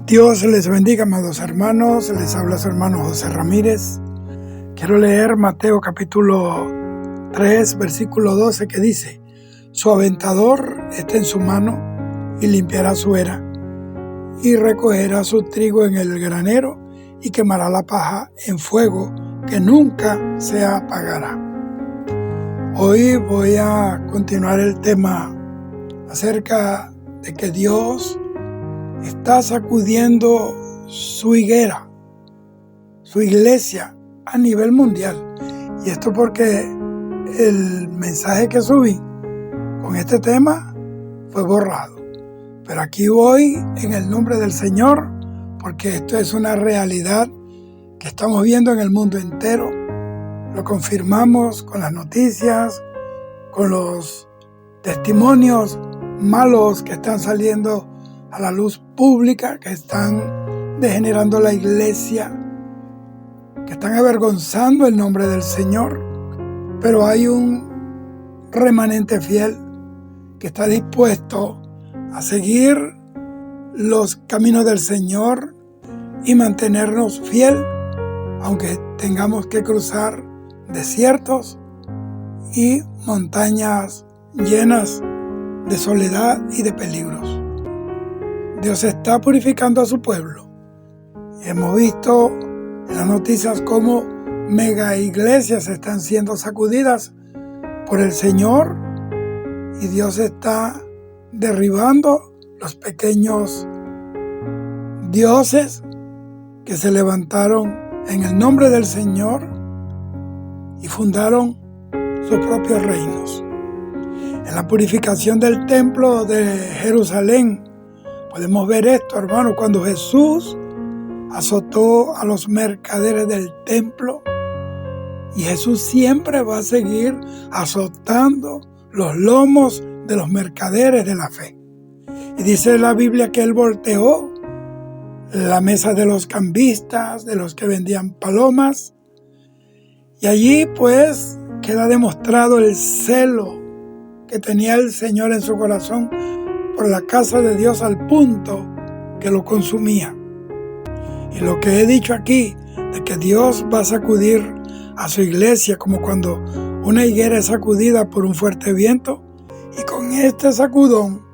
Dios les bendiga, amados hermanos. Les habla su hermano José Ramírez. Quiero leer Mateo capítulo 3, versículo 12, que dice: Su aventador está en su mano y limpiará su era, y recogerá su trigo en el granero, y quemará la paja en fuego que nunca se apagará. Hoy voy a continuar el tema acerca de que Dios está sacudiendo su higuera, su iglesia a nivel mundial. Y esto porque el mensaje que subí con este tema fue borrado. Pero aquí voy en el nombre del Señor, porque esto es una realidad que estamos viendo en el mundo entero. Lo confirmamos con las noticias, con los testimonios malos que están saliendo a la luz pública, que están degenerando la iglesia, que están avergonzando el nombre del Señor. Pero hay un remanente fiel que está dispuesto a seguir los caminos del Señor y mantenernos fiel, aunque tengamos que cruzar desiertos y montañas llenas de soledad y de peligros. Dios está purificando a su pueblo. Hemos visto en las noticias cómo mega iglesias están siendo sacudidas por el Señor, y Dios está derribando los pequeños dioses que se levantaron en el nombre del Señor y fundaron sus propios reinos. En la purificación del templo de Jerusalén podemos ver esto, hermano, cuando Jesús azotó a los mercaderes del templo, y Jesús siempre va a seguir azotando los lomos de los mercaderes de la fe. Y dice la Biblia que Él volteó la mesa de los cambistas, de los que vendían palomas, y allí pues queda demostrado el celo que tenía el Señor en su corazón por la casa de Dios, al punto que lo consumía. Y lo que he dicho aquí, de que Dios va a sacudir a su iglesia como cuando una higuera es sacudida por un fuerte viento, y con este sacudón,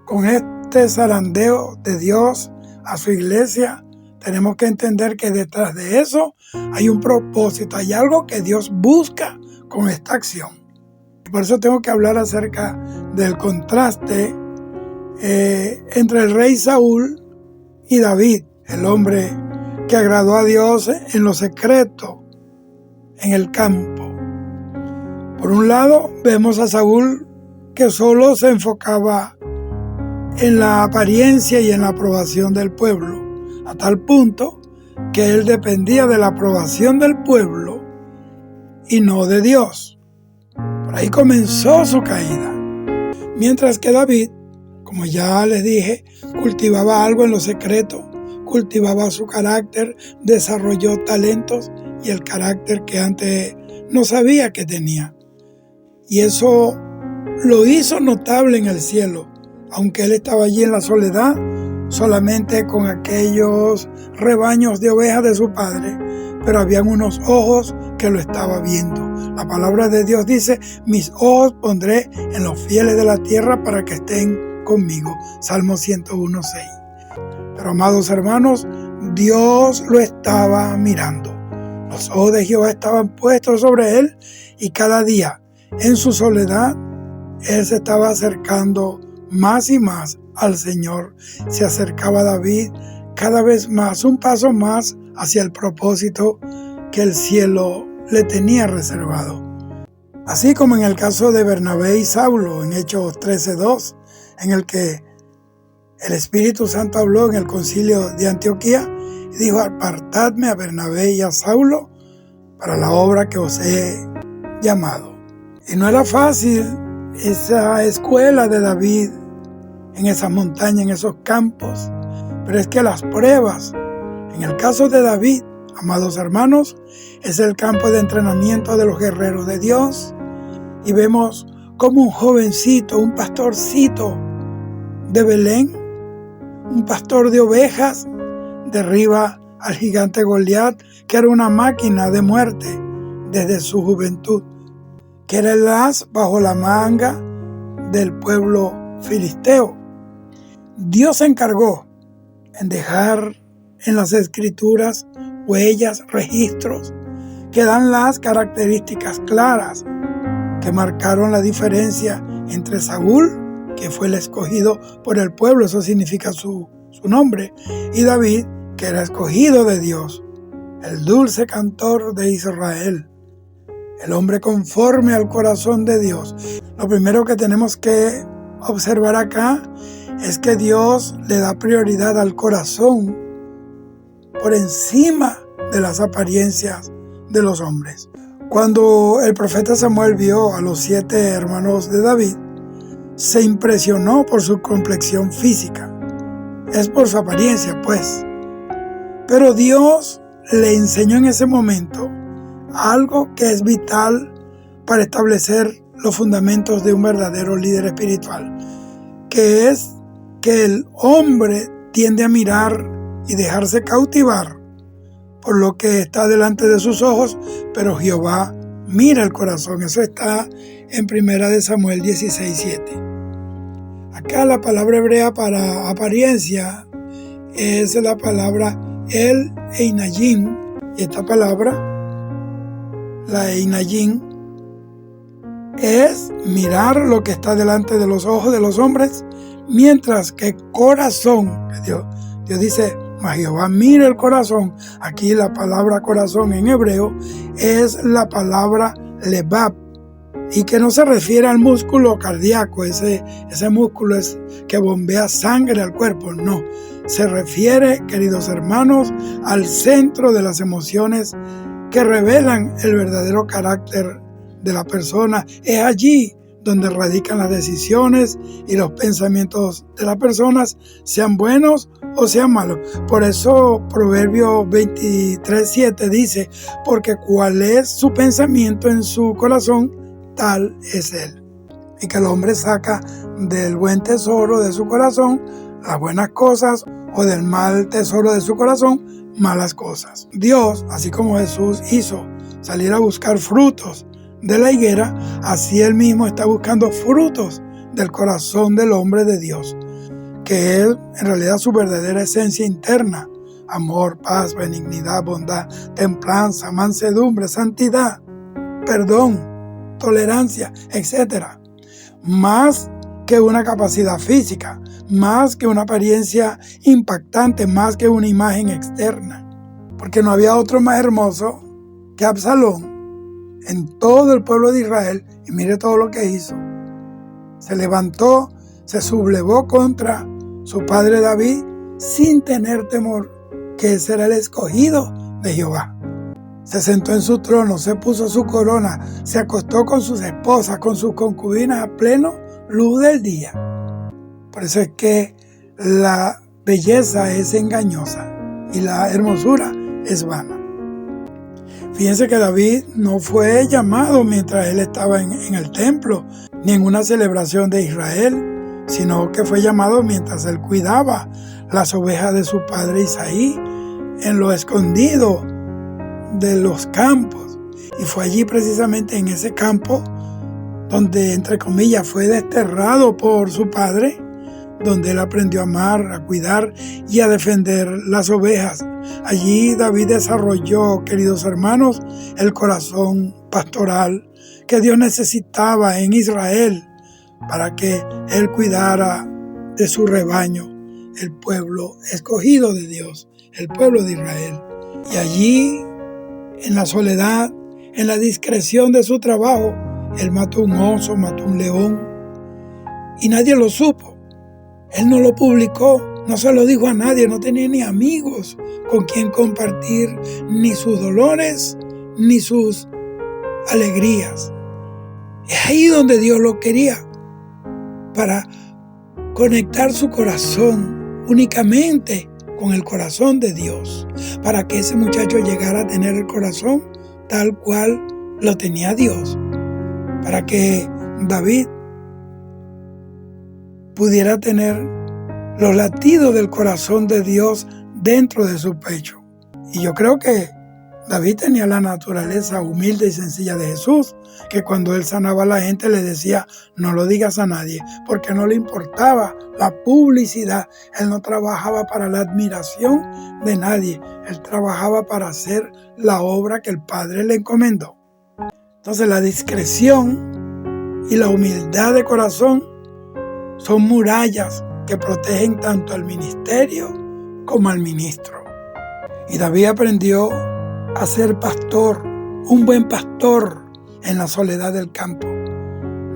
con este zarandeo de Dios a su iglesia, tenemos que entender que detrás de eso hay un propósito, hay algo que Dios busca con esta acción. Por eso tengo que hablar acerca del contraste entre el rey Saúl y David, el hombre que agradó a Dios en lo secreto, en el campo. Por un lado, vemos a Saúl que solo se enfocaba en la apariencia y en la aprobación del pueblo, a tal punto que él dependía de la aprobación del pueblo y no de Dios. Por ahí comenzó su caída. Mientras que David, como ya les dije, cultivaba algo en lo secreto, cultivaba su carácter, desarrolló talentos y el carácter que antes no sabía que tenía. Y eso lo hizo notable en el cielo, aunque él estaba allí en la soledad, solamente con aquellos rebaños de ovejas de su padre, pero habían unos ojos que lo estaban viendo. La palabra de Dios dice: mis ojos pondré en los fieles de la tierra para que estén conmigo. Salmo 101:6. Pero, amados hermanos, Dios lo estaba mirando. Los ojos de Jehová estaban puestos sobre él, y cada día, en su soledad, él se estaba acercando más y más al Señor. Se acercaba a David cada vez más, un paso más hacia el propósito que el cielo le tenía reservado. Así como en el caso de Bernabé y Saulo, en Hechos 13:2, en el que el Espíritu Santo habló en el concilio de Antioquía y dijo: apartadme a Bernabé y a Saulo para la obra que os he llamado. Y no era fácil esa escuela de David en esas montañas, en esos campos, pero es que las pruebas, en el caso de David, amados hermanos, es el campo de entrenamiento de los guerreros de Dios. Y vemos como un jovencito, un pastorcito de Belén, un pastor de ovejas, derriba al gigante Goliat, que era una máquina de muerte desde su juventud, que era el as bajo la manga del pueblo filisteo. Dios se encargó en dejar en las escrituras huellas, registros, que dan las características claras que marcaron la diferencia entre Saúl, que fue el escogido por el pueblo, eso significa su nombre, y David, que era escogido de Dios, el dulce cantor de Israel, el hombre conforme al corazón de Dios. Lo primero que tenemos que observar acá es que Dios le da prioridad al corazón por encima de las apariencias de los hombres. Cuando el profeta Samuel vio a los 7 hermanos de David, se impresionó por su complexión física. Es por su apariencia, pues. Pero Dios le enseñó en ese momento algo que es vital para establecer los fundamentos de un verdadero líder espiritual, que es que el hombre tiende a mirar y dejarse cautivar por lo que está delante de sus ojos, pero Jehová mira el corazón. Eso está en 1 Samuel 16:7. Acá la palabra hebrea para apariencia es la palabra el einayim, y esta palabra, la einayim, es mirar lo que está delante de los ojos de los hombres, mientras que corazón, Dios dice, mas Jehová mira el corazón. Aquí la palabra corazón en hebreo es la palabra lebab, y que no se refiere al músculo cardíaco, ese músculo es que bombea sangre al cuerpo, no. Se refiere, queridos hermanos, al centro de las emociones que revelan el verdadero carácter de la persona. Es allí donde radican las decisiones y los pensamientos de las personas, sean buenos o sean malos. Por eso Proverbios 23:7 dice, porque cuál es su pensamiento en su corazón, tal es él. Y que el hombre saca del buen tesoro de su corazón las buenas cosas, o del mal tesoro de su corazón, malas cosas. Dios, así como Jesús hizo salir a buscar frutos de la higuera, así Él mismo está buscando frutos del corazón del hombre de Dios, que es en realidad su verdadera esencia interna: amor, paz, benignidad, bondad, templanza, mansedumbre, santidad, perdón, tolerancia, etc. Más que una capacidad física, más que una apariencia impactante, más que una imagen externa, porque no había otro más hermoso que Absalón en todo el pueblo de Israel. Y mire todo lo que hizo. Se levantó, se sublevó contra su padre David sin tener temor, que ese era el escogido de Jehová. Se sentó en su trono, se puso su corona, se acostó con sus esposas, con sus concubinas a pleno luz del día. Por eso es que la belleza es engañosa y la hermosura es vana. Fíjense que David no fue llamado mientras él estaba en el templo, ni en una celebración de Israel, sino que fue llamado mientras él cuidaba las ovejas de su padre Isaí, en lo escondido de los campos. Y fue allí, precisamente en ese campo, donde, entre comillas, fue desterrado por su padre, donde él aprendió a amar, a cuidar y a defender las ovejas. Allí David desarrolló, queridos hermanos, el corazón pastoral que Dios necesitaba en Israel para que él cuidara de su rebaño, el pueblo escogido de Dios, el pueblo de Israel. Y allí, en la soledad, en la discreción de su trabajo, él mató un oso, mató un león, y nadie lo supo. Él no lo publicó, no se lo dijo a nadie, no tenía ni amigos con quien compartir ni sus dolores ni sus alegrías. Es ahí donde Dios lo quería, para conectar su corazón únicamente con el corazón de Dios, para que ese muchacho llegara a tener el corazón tal cual lo tenía Dios, para que David pudiera tener los latidos del corazón de Dios dentro de su pecho. Y yo creo que David tenía la naturaleza humilde y sencilla de Jesús, que cuando él sanaba a la gente le decía, no lo digas a nadie, porque no le importaba la publicidad. Él no trabajaba para la admiración de nadie, él trabajaba para hacer la obra que el Padre le encomendó. Entonces la discreción y la humildad de corazón son murallas que protegen tanto al ministerio como al ministro. Y David aprendió a ser pastor, un buen pastor en la soledad del campo.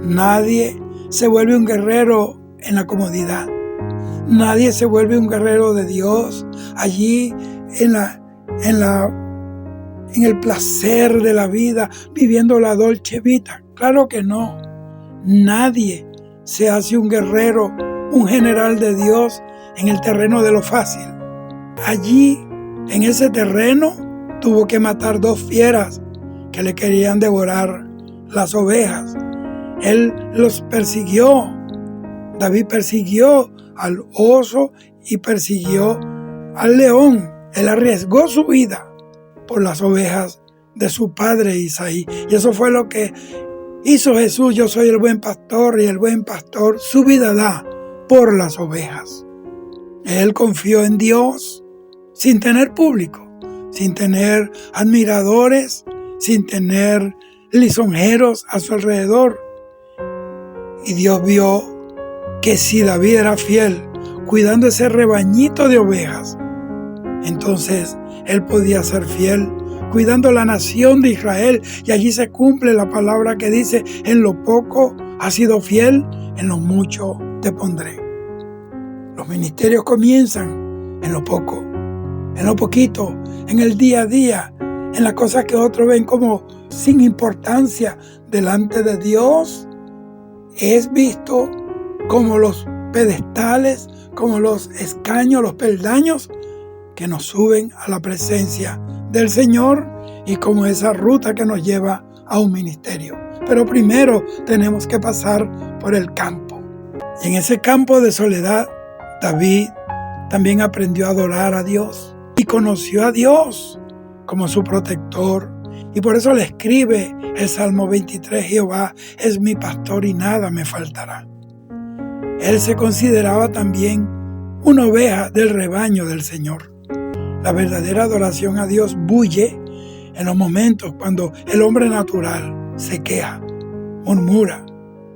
Nadie se vuelve un guerrero en la comodidad. Nadie se vuelve un guerrero de Dios allí en el placer de la vida, viviendo la dolce vita. Claro que no. Nadie se hace un guerrero, un general de Dios en el terreno de lo fácil. Allí, en ese terreno, tuvo que matar 2 fieras que le querían devorar las ovejas. Él los persiguió. David persiguió al oso y persiguió al león. Él arriesgó su vida por las ovejas de su padre Isaí. Y eso fue lo que hizo Jesús. Yo soy el buen pastor y el buen pastor su vida da por las ovejas. Él confió en Dios sin tener público, sin tener admiradores, sin tener lisonjeros a su alrededor. Y Dios vio que si David era fiel, cuidando ese rebañito de ovejas, entonces él podía ser fiel, cuidando la nación de Israel. Y allí se cumple la palabra que dice, en lo poco has sido fiel, en lo mucho te pondré. Los ministerios comienzan en lo poco, en lo poquito, en el día a día, en las cosas que otros ven como sin importancia. Delante de Dios es visto como los pedestales, como los escaños, los peldaños que nos suben a la presencia del Señor y como esa ruta que nos lleva a un ministerio. Pero primero tenemos que pasar por el campo. Y en ese campo de soledad, David también aprendió a adorar a Dios y conoció a Dios como su protector. Y por eso le escribe el Salmo 23, Jehová es mi pastor y nada me faltará. Él se consideraba también una oveja del rebaño del Señor. La verdadera adoración a Dios bulle en los momentos cuando el hombre natural se queja, murmura,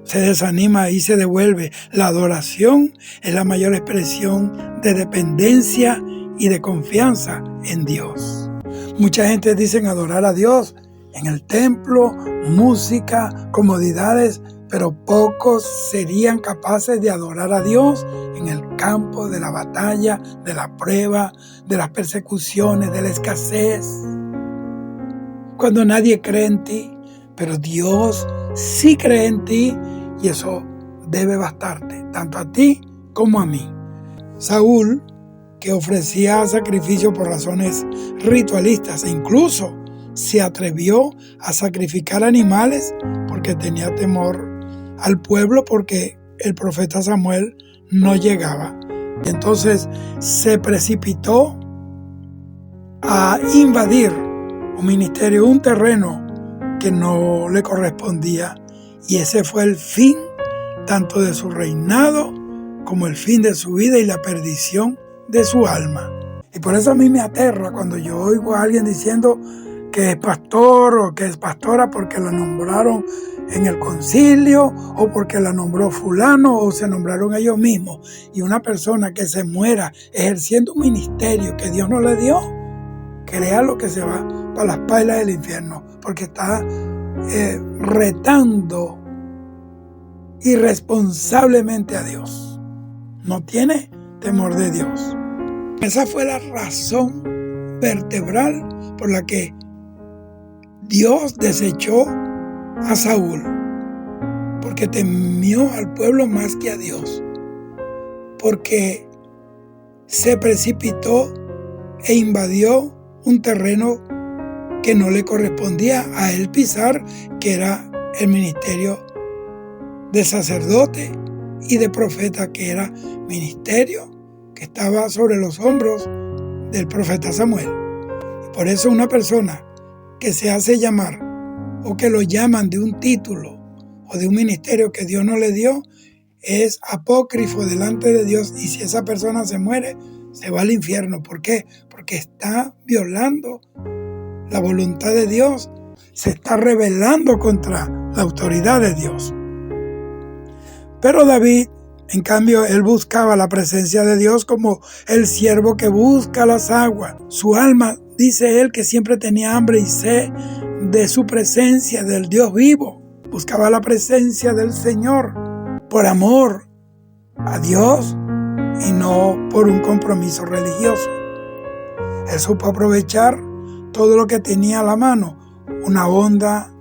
se desanima y se devuelve. La adoración es la mayor expresión de dependencia y de confianza en Dios. Mucha gente dice adorar a Dios en el templo, música, comodidades, pero pocos serían capaces de adorar a Dios en el campo de la batalla, de la prueba, de las persecuciones, de la escasez. Cuando nadie cree en ti, pero Dios sí cree en ti y eso debe bastarte, tanto a ti como a mí. Saúl, que ofrecía sacrificio por razones ritualistas e incluso se atrevió a sacrificar animales porque tenía temor al pueblo, porque el profeta Samuel no llegaba. Entonces se precipitó a invadir un ministerio, un terreno que no le correspondía, y ese fue el fin tanto de su reinado como el fin de su vida y la perdición de su alma. Y por eso a mí me aterra cuando yo oigo a alguien diciendo que es pastor o que es pastora porque la nombraron en el concilio o porque la nombró fulano o se nombraron ellos mismos. Y una persona que se muera ejerciendo un ministerio que Dios no le dio, créalo que se va para las pailas del infierno, porque está retando irresponsablemente a Dios. No tiene temor de Dios. Esa fue la razón vertebral por la que Dios desechó a Saúl, porque temió al pueblo más que a Dios, porque se precipitó e invadió un terreno que no le correspondía a él pisar, que era el ministerio de sacerdote y de profeta, que era ministerio que estaba sobre los hombros del profeta Samuel. Y por eso una persona que se hace llamar o que lo llaman de un título o de un ministerio que Dios no le dio, es apócrifo delante de Dios, y si esa persona se muere, se va al infierno. ¿Por qué? Porque está violando la voluntad de Dios, se está rebelando contra la autoridad de Dios. Pero David, en cambio, él buscaba la presencia de Dios como el siervo que busca las aguas. Su alma, dice él, que siempre tenía hambre y sed de su presencia, del Dios vivo. Buscaba la presencia del Señor por amor a Dios y no por un compromiso religioso. Él supo aprovechar todo lo que tenía a la mano, una honda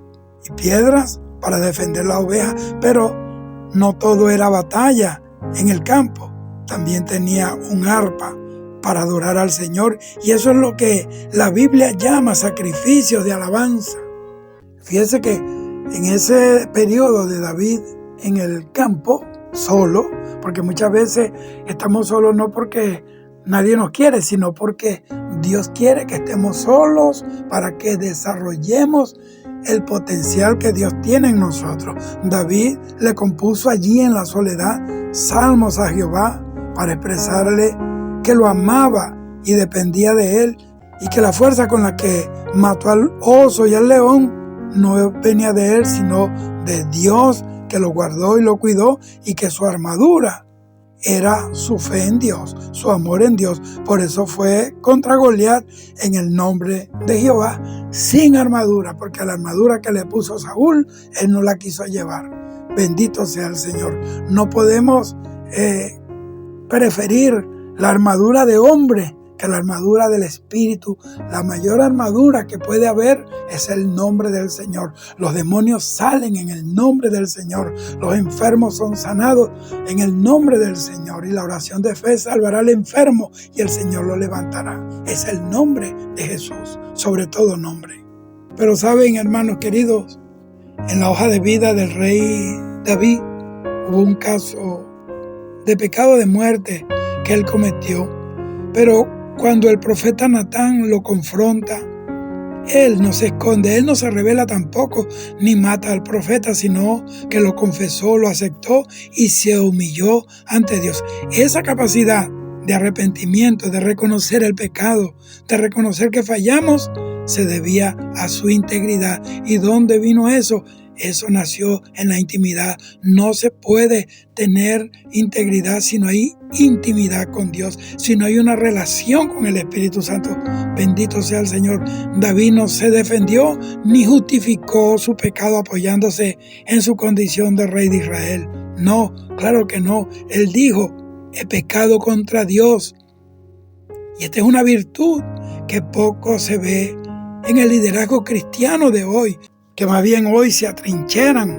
y piedras para defender la oveja, pero no todo era batalla en el campo. También tenía un arpa para adorar al Señor, y eso es lo que la Biblia llama sacrificios de alabanza. Fíjese que en ese periodo de David en el campo, solo, porque muchas veces estamos solos no porque nadie nos quiere, sino porque Dios quiere que estemos solos para que desarrollemos el potencial que Dios tiene en nosotros. David le compuso allí en la soledad salmos a Jehová para expresarle que lo amaba y dependía de él, y que la fuerza con la que mató al oso y al león no venía de él, sino de Dios, que lo guardó y lo cuidó, y que su armadura era su fe en Dios, su amor en Dios. Por eso fue contra Goliat en el nombre de Jehová, sin armadura, porque la armadura que le puso Saúl, él no la quiso llevar. Bendito sea el Señor. No podemos preferir la armadura de hombre que la armadura del Espíritu. La mayor armadura que puede haber es el nombre del Señor. Los demonios salen en el nombre del Señor. Los enfermos son sanados en el nombre del Señor. Y la oración de fe salvará al enfermo y el Señor lo levantará. Es el nombre de Jesús, sobre todo nombre. Pero saben, hermanos queridos, en la hoja de vida del rey David hubo un caso de pecado de muerte que él cometió. Pero cuando el profeta Natán lo confronta, él no se esconde, él no se revela tampoco, ni mata al profeta, sino que lo confesó, lo aceptó y se humilló ante Dios. Esa capacidad de arrepentimiento, de reconocer el pecado, de reconocer que fallamos, se debía a su integridad. ¿Y dónde vino eso? Eso nació en la intimidad. No se puede tener integridad si no hay intimidad con Dios, si no hay una relación con el Espíritu Santo. Bendito sea el Señor. David no se defendió ni justificó su pecado apoyándose en su condición de rey de Israel. No, claro que no. Él dijo: he pecado contra Dios. Y esta es una virtud que poco se ve en el liderazgo cristiano de hoy, que más bien hoy se atrincheran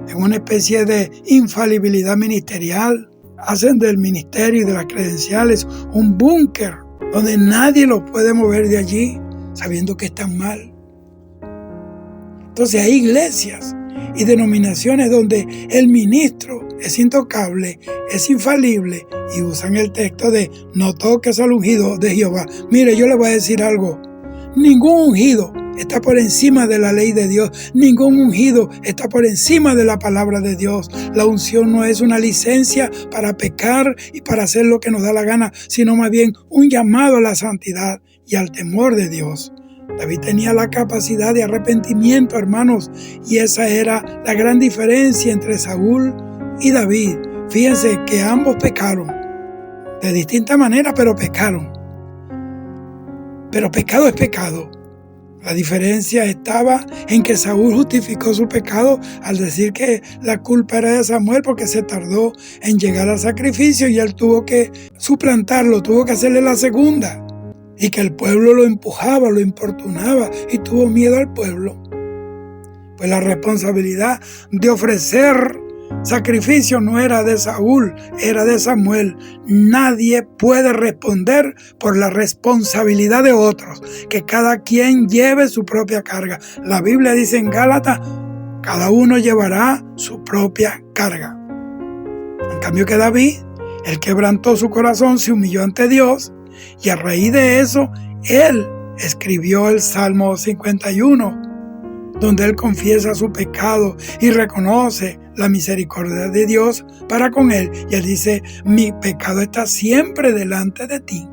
en una especie de infalibilidad ministerial. Hacen del ministerio y de las credenciales un búnker donde nadie los puede mover de allí, sabiendo que están mal. Entonces hay iglesias y denominaciones donde el ministro es intocable, es infalible, y usan el texto de no toques al ungido de Jehová. Mire, yo le voy a decir algo: ningún ungido está por encima de la ley de Dios. Ningún ungido está por encima de la palabra de Dios. La unción no es una licencia para pecar y para hacer lo que nos da la gana, sino más bien un llamado a la santidad y al temor de Dios. David tenía la capacidad de arrepentimiento, hermanos, y esa era la gran diferencia entre Saúl y David. Fíjense que ambos pecaron de distinta manera, pero pecaron. Pero pecado es pecado. La diferencia estaba en que Saúl justificó su pecado al decir que la culpa era de Samuel porque se tardó en llegar al sacrificio, y él tuvo que suplantarlo, tuvo que hacerle la segunda, y que el pueblo lo empujaba, lo importunaba y tuvo miedo al pueblo. Pues la responsabilidad de ofrecer sacrificio no era de Saúl, era de Samuel. Nadie puede responder por la responsabilidad de otros, que cada quien lleve su propia carga. La Biblia dice en Gálatas: cada uno llevará su propia carga. En cambio que David, él quebrantó su corazón, se humilló ante Dios Y a raíz de eso, él escribió el Salmo 51, donde él confiesa su pecado y reconoce la misericordia de Dios para con él. Y él dice: mi pecado está siempre delante de ti.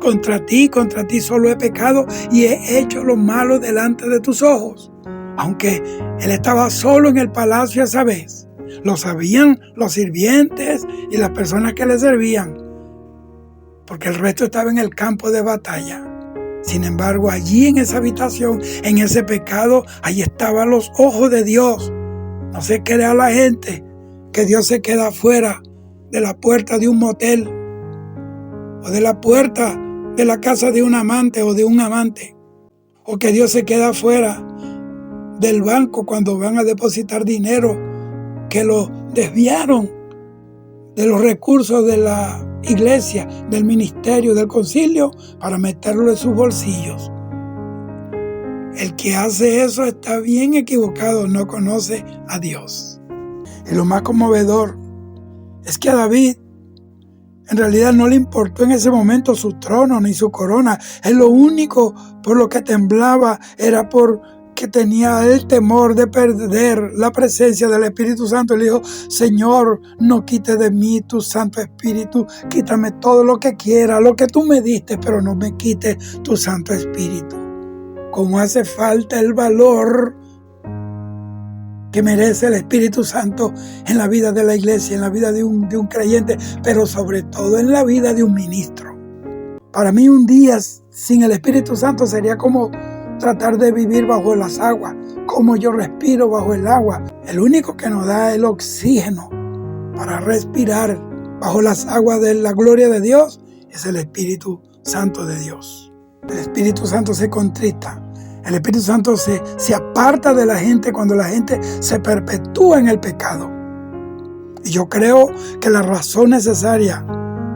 Contra ti solo he pecado y he hecho lo malo delante de tus ojos. Aunque él estaba solo en el palacio esa vez, lo sabían los sirvientes y las personas que le servían, porque el resto estaba en el campo de batalla. Sin embargo, allí en esa habitación, en ese pecado, allí estaban los ojos de Dios. No se crea la gente que Dios se queda afuera de la puerta de un motel o de la puerta de la casa de un amante o de un amante, o que Dios se queda afuera del banco cuando van a depositar dinero que lo desviaron de los recursos de la iglesia, del ministerio, del concilio, para meterlo en sus bolsillos. El que hace eso está bien equivocado, no conoce a Dios. Y lo más conmovedor es que a David en realidad no le importó en ese momento su trono ni su corona. Él lo único por lo que temblaba era porque tenía el temor de perder la presencia del Espíritu Santo. Él dijo: Señor, no quites de mí tu Santo Espíritu, quítame todo lo que quiera, lo que tú me diste, pero no me quites tu Santo Espíritu. Como hace falta el valor que merece el Espíritu Santo en la vida de la iglesia, en la vida de un creyente, pero sobre todo en la vida de un ministro. Para mí, un día sin el Espíritu Santo sería como tratar de vivir bajo las aguas, como yo respiro bajo el agua. El único que nos da el oxígeno para respirar bajo las aguas de la gloria de Dios es el Espíritu Santo de Dios. El Espíritu Santo se contrista. El Espíritu Santo se aparta de la gente cuando la gente se perpetúa en el pecado. Y yo creo que la razón necesaria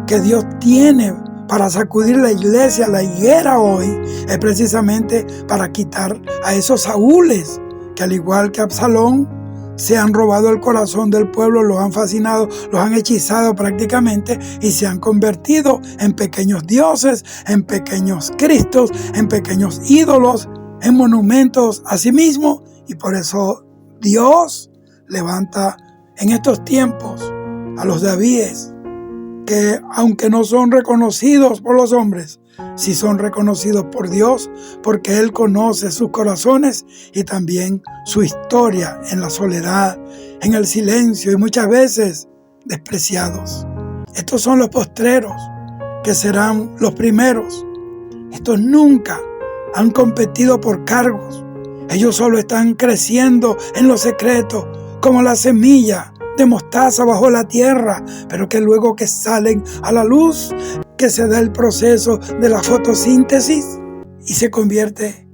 que Dios tiene para sacudir la iglesia, la higuera hoy, es precisamente para quitar a esos Saúles que, al igual que Absalón, se han robado el corazón del pueblo, los han fascinado, los han hechizado prácticamente y se han convertido en pequeños dioses, en pequeños cristos, en pequeños ídolos, en monumentos a sí mismo. Y por eso Dios levanta en estos tiempos a los Davíes, que aunque no son reconocidos por los hombres, sí son reconocidos por Dios, porque Él conoce sus corazones y también su historia en la soledad, en el silencio y muchas veces despreciados. Estos son los postreros, que serán los primeros. Estos nunca han competido por cargos. Ellos solo están creciendo en lo secreto, como la semilla de mostaza bajo la tierra, pero que luego que salen a la luz, que se da el proceso de la fotosíntesis y se convierte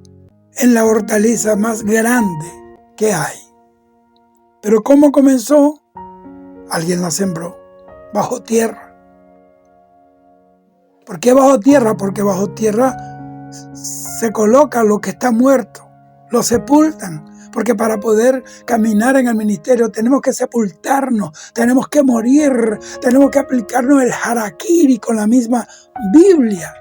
en la hortaliza más grande que hay. Pero ¿cómo comenzó? Alguien la sembró bajo tierra. ¿Por qué bajo tierra? Porque bajo tierra se coloca lo que está muerto, lo sepultan. Porque para poder caminar en el ministerio tenemos que sepultarnos, tenemos que morir, tenemos que aplicarnos el harakiri con la misma Biblia,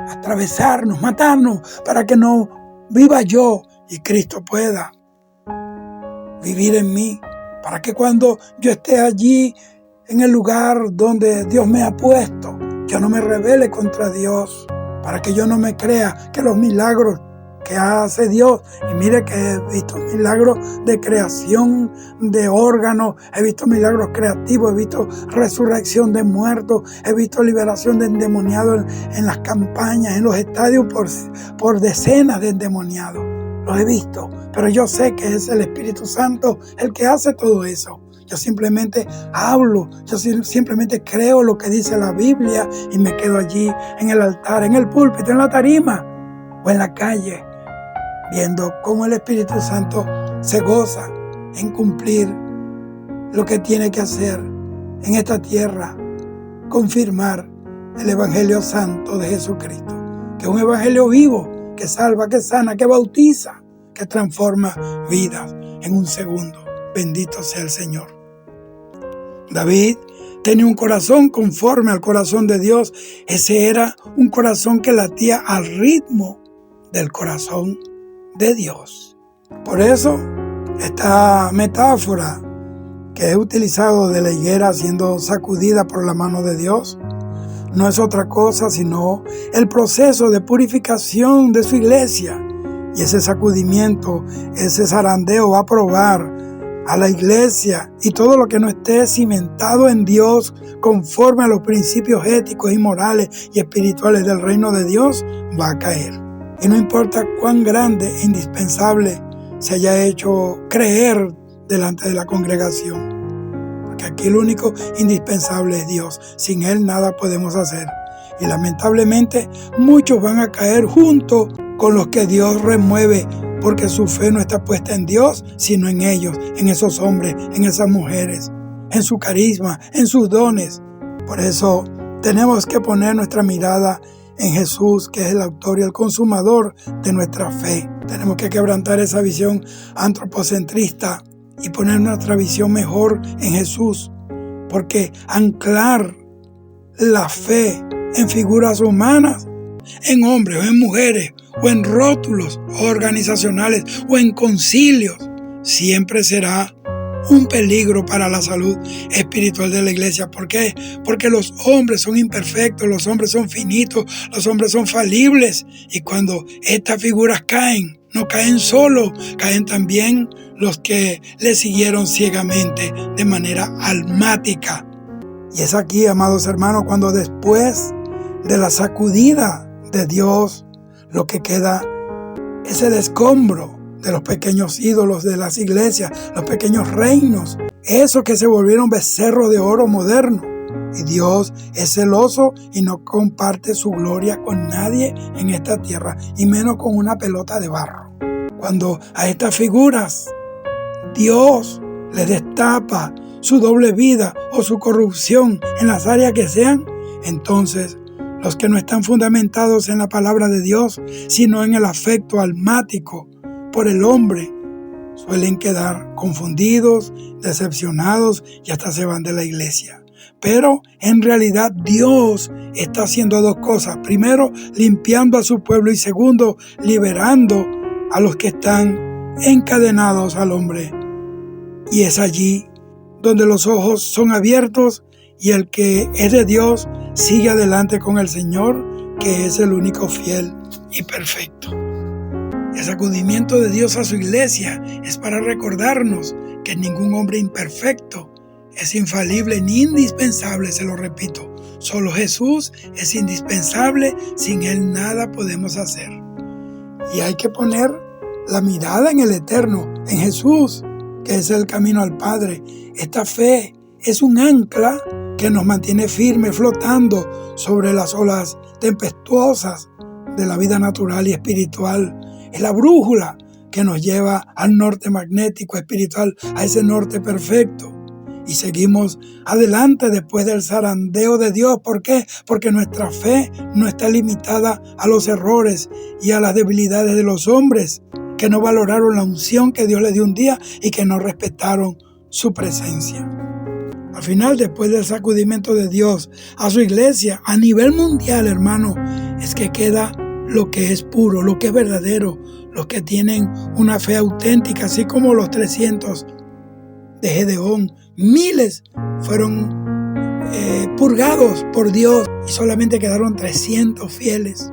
atravesarnos, matarnos, para que no viva yo y Cristo pueda vivir en mí, para que cuando yo esté allí en el lugar donde Dios me ha puesto, yo no me rebele contra Dios, para que yo no me crea que los milagros que hace Dios, y mire que he visto milagros de creación de órganos, he visto milagros creativos, he visto resurrección de muertos, he visto liberación de endemoniados en las campañas, en los estadios por decenas de endemoniados, los he visto, pero yo sé que es el Espíritu Santo el que hace todo eso. Yo simplemente hablo, yo simplemente creo lo que dice la Biblia y me quedo allí en el altar, en el púlpito, en la tarima o en la calle, viendo cómo el Espíritu Santo se goza en cumplir lo que tiene que hacer en esta tierra, confirmar el Evangelio Santo de Jesucristo, que es un Evangelio vivo, que salva, que sana, que bautiza, que transforma vidas en un segundo. Bendito sea el Señor. David tenía un corazón conforme al corazón de Dios. Ese era un corazón que latía al ritmo del corazón de Dios. Por eso, esta metáfora que he utilizado de la higuera siendo sacudida por la mano de Dios, no es otra cosa sino el proceso de purificación de su iglesia. Y ese sacudimiento, ese zarandeo va a probar a la iglesia, y todo lo que no esté cimentado en Dios conforme a los principios éticos y morales y espirituales del reino de Dios va a caer. Y no importa cuán grande e indispensable se haya hecho creer delante de la congregación, porque aquí lo único indispensable es Dios. Sin Él nada podemos hacer, y lamentablemente muchos van a caer junto con los que Dios remueve, porque su fe no está puesta en Dios, sino en ellos, en esos hombres, en esas mujeres, en su carisma, en sus dones. Por eso tenemos que poner nuestra mirada en Jesús, que es el autor y el consumador de nuestra fe. Tenemos que quebrantar esa visión antropocentrista y poner nuestra visión mejor en Jesús, porque anclar la fe en figuras humanas, en hombres o en mujeres, o en rótulos organizacionales o en concilios, siempre será un peligro para la salud espiritual de la iglesia. ¿Por qué? Porque los hombres son imperfectos, los hombres son finitos, los hombres son falibles, y cuando estas figuras caen, no caen solo, caen también los que le siguieron ciegamente de manera almática. Y es aquí, amados hermanos, cuando después de la sacudida de Dios, lo que queda es el escombro de los pequeños ídolos de las iglesias, los pequeños reinos, esos que se volvieron becerros de oro moderno. Y Dios es celoso y no comparte su gloria con nadie en esta tierra, y menos con una pelota de barro. Cuando a estas figuras Dios les destapa su doble vida o su corrupción en las áreas que sean, entonces los que no están fundamentados en la palabra de Dios, sino en el afecto almático por el hombre, suelen quedar confundidos, decepcionados y hasta se van de la iglesia. Pero en realidad Dios está haciendo dos cosas. Primero, limpiando a su pueblo, y segundo, liberando a los que están encadenados al hombre. Y es allí donde los ojos son abiertos y el que es de Dios sigue adelante con el Señor, que es el único fiel y perfecto. El sacudimiento de Dios a su iglesia es para recordarnos que ningún hombre imperfecto es infalible ni indispensable, se lo repito. Solo Jesús es indispensable, sin Él nada podemos hacer. Y hay que poner la mirada en el eterno, en Jesús, que es el camino al Padre. Esta fe es un ancla que nos mantiene firmes, flotando sobre las olas tempestuosas de la vida natural y espiritual. Es la brújula que nos lleva al norte magnético espiritual, a ese norte perfecto. Y seguimos adelante después del zarandeo de Dios. ¿Por qué? Porque nuestra fe no está limitada a los errores y a las debilidades de los hombres que no valoraron la unción que Dios les dio un día y que no respetaron su presencia. Al final, después del sacudimiento de Dios a su iglesia, a nivel mundial, hermano, es que queda lo que es puro, lo que es verdadero, los que tienen una fe auténtica, así como los 300 de Gedeón. Miles fueron purgados por Dios y solamente quedaron 300 fieles.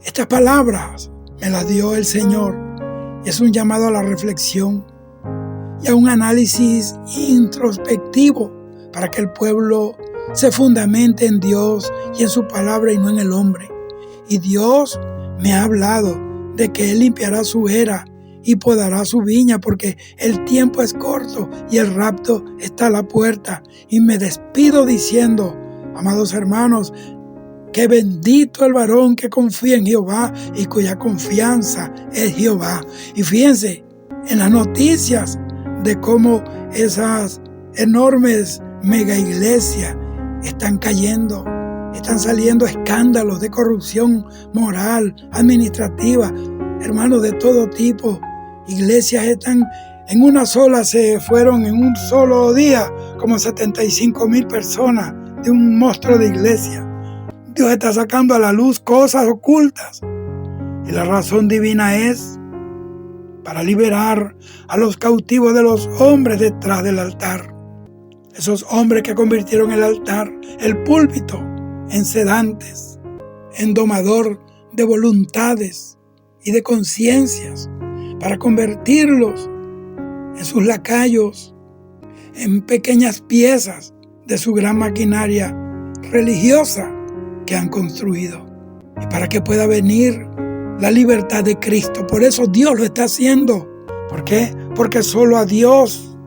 Estas palabras me las dio el Señor y es un llamado a la reflexión y a un análisis introspectivo para que el pueblo se fundamente en Dios y en su palabra y no en el hombre. Y Dios me ha hablado de que Él limpiará su era y podará su viña, porque el tiempo es corto y el rapto está a la puerta. Y me despido diciendo, amados hermanos, que bendito el varón que confía en Jehová y cuya confianza es Jehová. Y fíjense en las noticias de cómo esas enormes mega iglesias están cayendo. Están saliendo escándalos de corrupción moral, administrativa, hermanos, de todo tipo. Iglesias están En una sola se fueron en un solo día como 75,000 personas de un monstruo de iglesia. Dios está sacando a la luz cosas ocultas. Y la razón divina es para liberar a los cautivos de los hombres detrás del altar. Esos hombres que convirtieron el altar, el púlpito, en sedantes, en domador de voluntades y de conciencias, para convertirlos en sus lacayos, en pequeñas piezas de su gran maquinaria religiosa que han construido. Y para que pueda venir la libertad de Cristo. Por eso Dios lo está haciendo. ¿Por qué? Porque solo a Dios,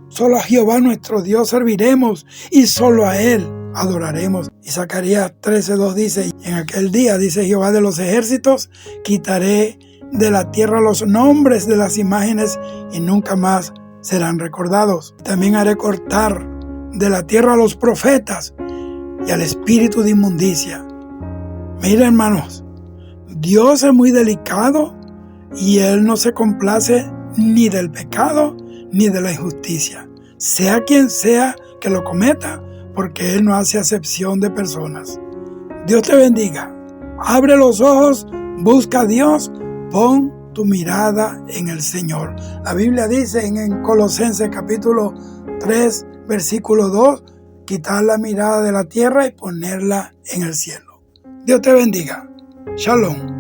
solo a Jehová nuestro Dios serviremos y solo a Él adoraremos. Y Zacarías 13:2 dice, en aquel día, dice Jehová de los ejércitos, quitaré de la tierra los nombres de las imágenes y nunca más serán recordados. También haré cortar de la tierra a los profetas y al espíritu de inmundicia. Mira, hermanos, Dios es muy delicado y Él no se complace ni del pecado ni de la injusticia, sea quien sea que lo cometa, porque Él no hace acepción de personas. Dios te bendiga. Abre los ojos, busca a Dios, pon tu mirada en el Señor. La Biblia dice en Colosenses capítulo 3, versículo 2, quitar la mirada de la tierra y ponerla en el cielo. Dios te bendiga. Shalom.